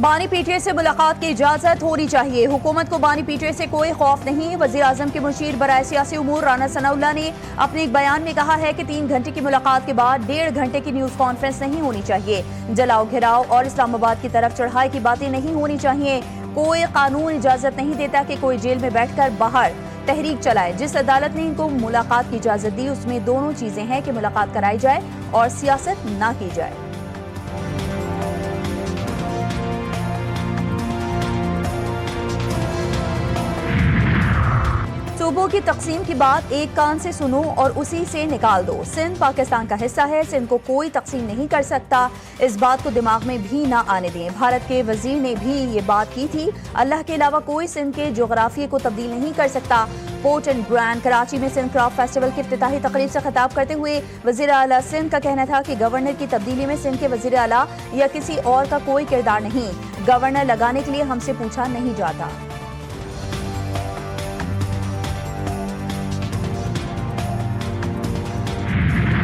बानी पीटीआई से मुलाकात की इजाजत होनी चाहिए। हुकूमत को बानी पीटीआई से कोई खौफ नहीं। वजीर आजम के मुशीर बराए सियासी उमूर राना सनाउल्लाह ने अपने एक बयान में कहा है कि 3 घंटे की मुलाकात के बाद 1.5 घंटे की न्यूज कॉन्फ्रेंस नहीं होनी चाहिए। जलाओ घिराव और इस्लामाबाद की तरफ चढ़ाई की बातें नहीं होनी चाहिए। कोई कानून इजाजत नहीं देता कि कोई जेल में बैठकर बाहर तहरीक चलाए। जिस अदालत ने इनको मुलाकात की इजाजत दी उसमें दोनों चीजें हैं कि मुलाकात कराई जाए और सियासत ना की जाए। सूबों की तकसीम की बात एक कान से सुनो और उसी से निकाल दो। सिंध पाकिस्तान का हिस्सा है, सिंध को कोई तकसीम नहीं कर सकता। इस बात को दिमाग में भी ना आने दें। भारत के वजीर ने भी ये बात की थी। अल्लाह के अलावा कोई सिंध के जोग्राफिये को तब्दील नहीं कर सकता। पोर्ट एंड ग्रैंड कराची में सिंध क्राफ्ट फेस्टिवल की इफ्तिताही तकरीब से खिताब करते हुए वजीर आला सिंध का कहना था कि गवर्नर की तब्दीली में सिंध के वजीर आला या किसी और का कोई किरदार नहीं। गवर्नर लगाने के लिए हमसे पूछा नहीं जाता।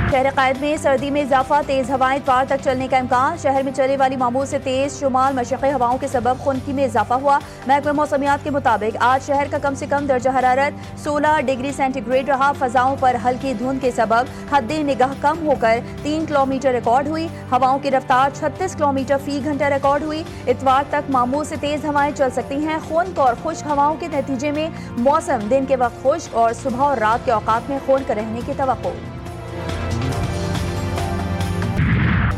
शहर कायद में सर्दी में इजाफा, तेज हवाएं पार तक चलने का इम्कान। शहर में चलने वाली मामूल से तेज शुमाल मशरक़ी हवाओं के सबब खुनकी में इजाफा हुआ। महकमा मौसमियात के मुताबिक आज शहर का कम से कम दर्जा हरारत 16 डिग्री सेंटीग्रेड रहा। फजाओं पर हल्की धुंध के सबब हद्दे निगाह कम होकर 3 किलोमीटर रिकॉर्ड हुई। हवाओं की रफ्तार 36 किलोमीटर फी घंटा रिकॉर्ड हुई। इतवार तक मामूल से तेज हवाएं चल सकती हैं। खुनक और खुश्क हवाओं के नतीजे में मौसम दिन के वक्त खुश्क और सुबह और रात के औकात में खुनक रहने की तवक्को।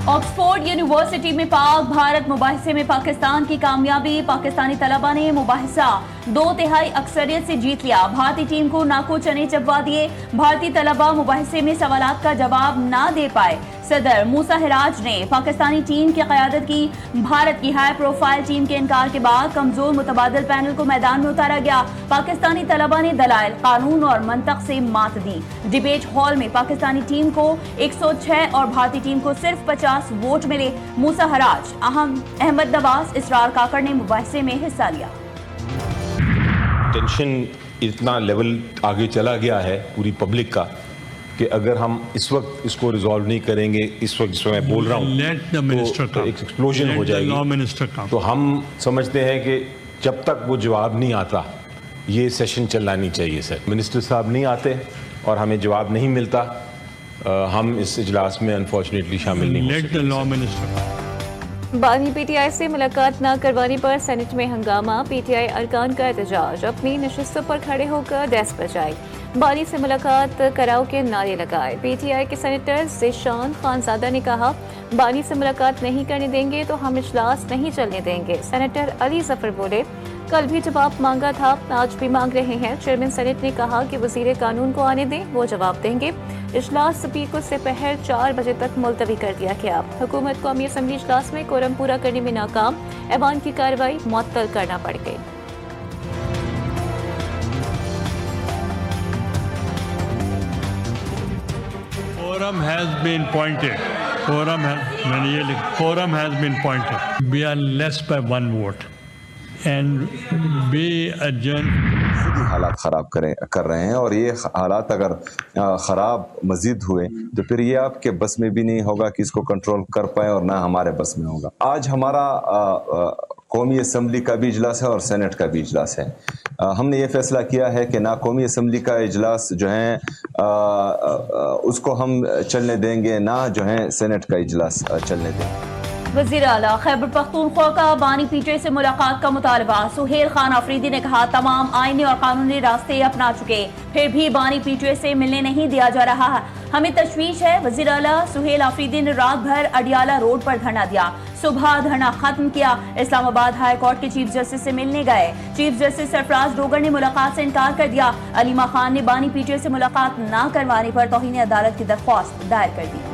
ऑक्सफोर्ड यूनिवर्सिटी में पाक भारत मुबाहिसे में पाकिस्तान की कामयाबी। पाकिस्तानी तलबा ने मुबाहिसा 2/3 अक्सरियत से जीत लिया। भारतीय टीम को नाको चने चबवा दिए। भारतीय तलबा मुबाहिसे में सवालात का जवाब ना दे पाए। सदर मूसा हिराज ने पाकिस्तानी टीम की क़यादत की। भारत की हाई प्रोफाइल टीम के इनकार के बाद कमजोर मुतबादिल पैनल को मैदान में उतारा गया। पाकिस्तानी तलबा ने दलाइल, कानून और मंतक से मात दी। डिबेट हॉल में पाकिस्तानी टीम को 106 और भारतीय टीम को सिर्फ 50 वोट मिले। मूसा हिराज, अहमद नवाज, इसरार काकड़ ने मुबाहिसे में हिस्सा लिया। टेंशन इतना लेवल आगे चला गया है पूरी पब्लिक का कि अगर हम इस वक्त इसको रिजॉल्व नहीं करेंगे, इस वक्त जिसमें मैं बोल रहा हूँ तो एक एक्सप्लोजन हो जाएगी। तो हम समझते हैं कि जब तक वो जवाब नहीं आता ये सेशन चलना नहीं चाहिए। सर, मिनिस्टर साहब नहीं आते और हमें जवाब नहीं मिलता, हम इस इजलास में अनफॉर्चुनेटली शामिल नहीं हो सकते। बानी पीटीआई से मुलाकात न करवाने पर सेनेट में हंगामा। पीटीआई अरकान का एहतजाज, अपनी नशिस्तों पर खड़े होकर डेस्क बजाई। बानी से मुलाकात कराओ के नारे लगाए। पीटीआई के सेनेटर ज़ीशान खानजादा ने कहा, बानी से मुलाकात नहीं करने देंगे तो हम इजलास नहीं चलने देंगे। सेनेटर अली जफर बोले, कल भी जवाब मांगा था, आज भी मांग रहे हैं। चेयरमैन सेनेट ने कहा कि वजीर कानून को आने दें, वो जवाब देंगे। इजलास स्पीकर से पहर 4 बजे तक मुलतवी कर दिया गया। हुकूमत कौमी असम्बली इजलास में कोरम पूरा करने में नाकाम। ऐवान की कार्रवाई मुअत्तल करना पड़ गई। Quorum has been appointed. मैंने ये लिखा, quorum has been appointed. We are less by 1 vote. And we adjourn. हालात ख़राब कर रहे हैं और ये हालात अगर ख़राब मज़ीद हुए तो फिर ये आपके बस में भी नहीं होगा कि इसको कंट्रोल कर पाए और ना हमारे बस में होगा। आज हमारा कौमी असम्बली का भी इजलास है और सेनेट का भी इजलास है। हमने ये फैसला किया है कि ना कौमी असम्बली का इजलास जो है उसको हम चलने देंगे, ना जो है सेनेट का इजलास चलने देंगे। वज़ीर आला खैबर पख्तूनख्वा का बानी पीटीआई से मुलाकात का मुतालबा। सुहेल खान अफरीदी ने कहा, तमाम आईनी और कानूनी रास्ते अपना चुके, फिर भी बानी पीटीआई से मिलने नहीं दिया जा रहा है, हमें तशवीश है। वज़ीर आला सुहेल अफरीदी ने रात भर अडियाला रोड पर धरना दिया, सुबह धरना खत्म किया। इस्लामाबाद हाई कोर्ट के चीफ जस्टिस से मिलने गए। चीफ जस्टिस सरफराज डोगर ने मुलाकात से इनकार कर दिया। अलीमा खान ने बानी पीटीआई से मुलाकात न करवाने पर तौहीन अदालत की दरख्वास्त दायर कर दी।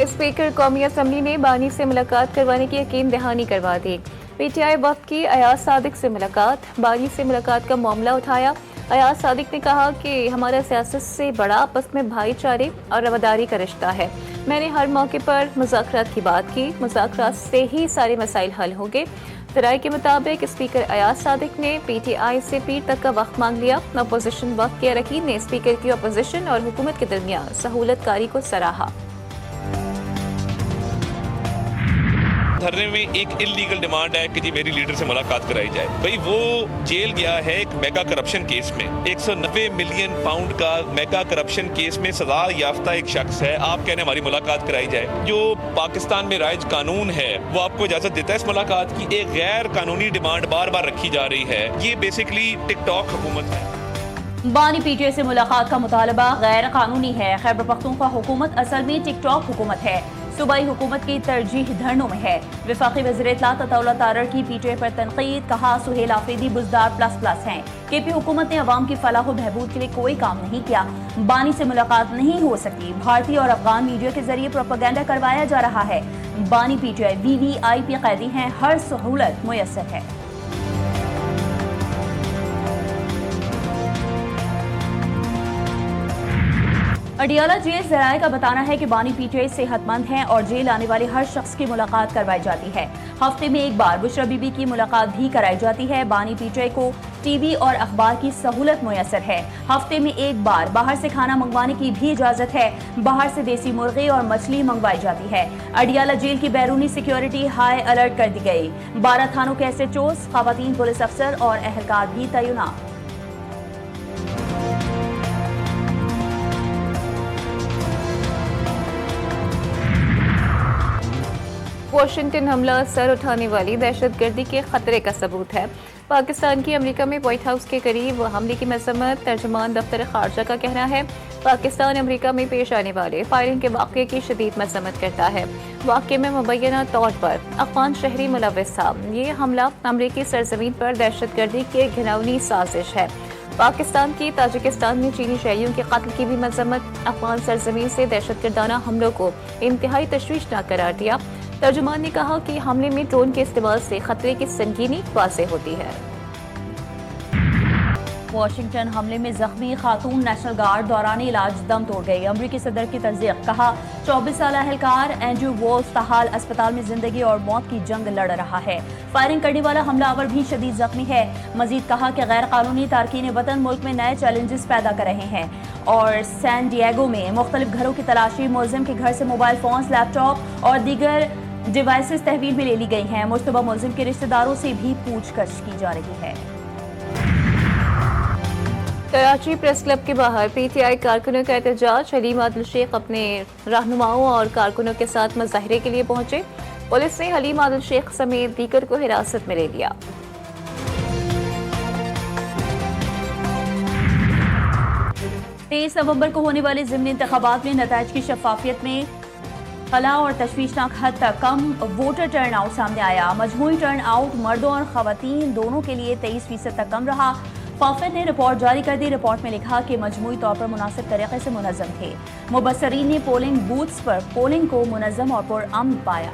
स्पीकर कौमी असम्बली ने बानी से मुलाकात करवाने की यकीन दहानी करवा दी। पीटीआई वफ्द की अयाज सादिक से मुलाकात, बानी से मुलाकात का मामला उठाया। अयाज सादिक ने कहा कि हमारा सियासत से बड़ा आपस में भाईचारे और रवादारी का रिश्ता है। मैंने हर मौके पर मुज़ाकरात की बात की, मुज़ाकरात से ही सारे मसाइल हल होंगे। तराई के मुताबिक स्पीकर अयाज सादिक ने PTI से पीर तक का वक्त मांग लिया। अपोजिशन वक्त के अरकान ने स्पीकर की अपोजिशन और हुकूमत के दरमियान सहूलत कारी को सराहा। धरने में एक इलीगल डिमांड है कि जी मेरी लीडर से मुलाकात कराई जाए। भाई वो जेल गया है एक मेगा करप्शन केस में, 190 मिलियन पाउंड का मेगा करप्शन केस में सजा याफ्ता एक शख्स है। आप कहने हमारी मुलाकात कराई जाए। जो पाकिस्तान में राइज कानून है वो आपको इजाजत देता है इस मुलाकात की। एक गैर कानूनी डिमांड बार बार रखी जा रही है। ये बेसिकली टिकटॉक हुकूमत है। बानी PTI से मुलाकात का मुतालबा गैर कानूनी है। खैबर पख्तूनख्वा हुकूमत असल में टिकटॉक हुकूमत है। सूबाई हुकूमत की तरजीह धरनों में है। वफाकी वज़ीर इत्तलात अताउल्लाह तारड़ की PTI पर तनकीद, कहा सुहेल आफरीदी बुज़दार ++ हैं। KP हुकूमत ने अवाम की फलाह व बहबूद के लिए कोई काम नहीं किया। बानी से मुलाकात नहीं हो सकती। भारतीय और अफगान मीडिया के जरिए प्रोपेगेंडा करवाया जा रहा है। बानी PTI VVIP कैदी हैं, हर सहूलत मुयस्सर है। अडियाला जेल जराये का बताना है कि बानी PTI सेहतमंद हैं और जेल आने वाले हर शख्स की मुलाकात करवाई जाती है। हफ्ते में एक बार बुशरा बीबी की मुलाकात भी कराई जाती है। बानी PTI को TV और अखबार की सहूलत मुयस्सर है। हफ्ते में एक बार बाहर से खाना मंगवाने की भी इजाजत है। बाहर से देसी मुर्गी और मछली मंगवाई जाती है। अडियाला जेल की बैरूनी सिक्योरिटी हाई अलर्ट कर दी गई। 12 थानों के SHOs, खवातीन पुलिस अफसर और एहलकार भी तैनात। वाशिंगटन हमला सर उठाने वाली दहशतगर्दी के खतरे का सबूत है। पाकिस्तान की अमेरिका में व्हाइट हाउस के करीब हमले की मजम्मत। तर्जुमान दफ्तर खारजा का कहना है पाकिस्तान अमेरिका में पेश आने वाले फायरिंग के वाक़े की शदीद मजम्मत करता है। वाक़े में मुबैना तौर पर अफगान शहरी मुलव्वस था। ये हमला अमरीकी सरजमीन पर दहशतगर्दी की घिनौनी साजिश है। पाकिस्तान की ताजिकिस्तान में चीनी शहरियों के कत्ल की भी मजम्मत। अफगान सरजमीन से दहशतगर्दाना हमलों को इंतहाई तशवीशनाक करार दिया। तर्जुमान ने कहा कि हमले में ड्रोन के इस्तेमाल से खतरे की संगीनी वाज़ेह होती है। वाशिंगटन हमले में जख्मी खातून नेशनल गार्ड दौरान इलाज दम तोड़ गई। अमरीकी सदर की तस्दीक, कहा 24 साल एहलकार एंड्रू वोल्फ ताहाल अस्पताल में जिंदगी और मौत की जंग लड़ रहा है। फायरिंग करने वाला हमलावर भी शदीद जख्मी है। मजीद कहा कि गैर कानूनी तारकीन वतन मुल्क में नए चैलेंजेस पैदा कर रहे हैं और सैन डिएगो में मुख्तलिफ घरों की तलाशी, मुलजिम के घर से मोबाइल फोन, लैपटॉप और दीगर डिवाइसेस तहवील में ले ली गई हैं। मुश्तबा मुलजिम के रिश्तेदारों से भी पूछताछ की जा रही है। कराची प्रेस क्लब के बाहर PTI कारकुनों का एहतजाज। हलीम आदिल शेख अपने रहनुमाओं और कारकुनों के साथ मुजाहरे के लिए पहुंचे। पुलिस ने हलीम आदिल शेख समेत दीगर को हिरासत में ले लिया। 23 नवंबर को होने वाले ज़िमनी इंतखाबात में नताइज की शफाफियत में खला और तशवीशनाक हद तक कम वोटर टर्न आउट सामने आया। मजमूई टर्न आउट मर्दों और खवातीन दोनों के लिए 23% तक कम रहा। फाफेद ने रिपोर्ट जारी कर दी। रिपोर्ट में लिखा कि मजमूई तौर पर मुनासिब तरीके से मुनज़्ज़म थे। मुबस्सरीन ने पोलिंग बूथ्स पर पोलिंग को मुनज़्ज़म और पुरअमन पाया।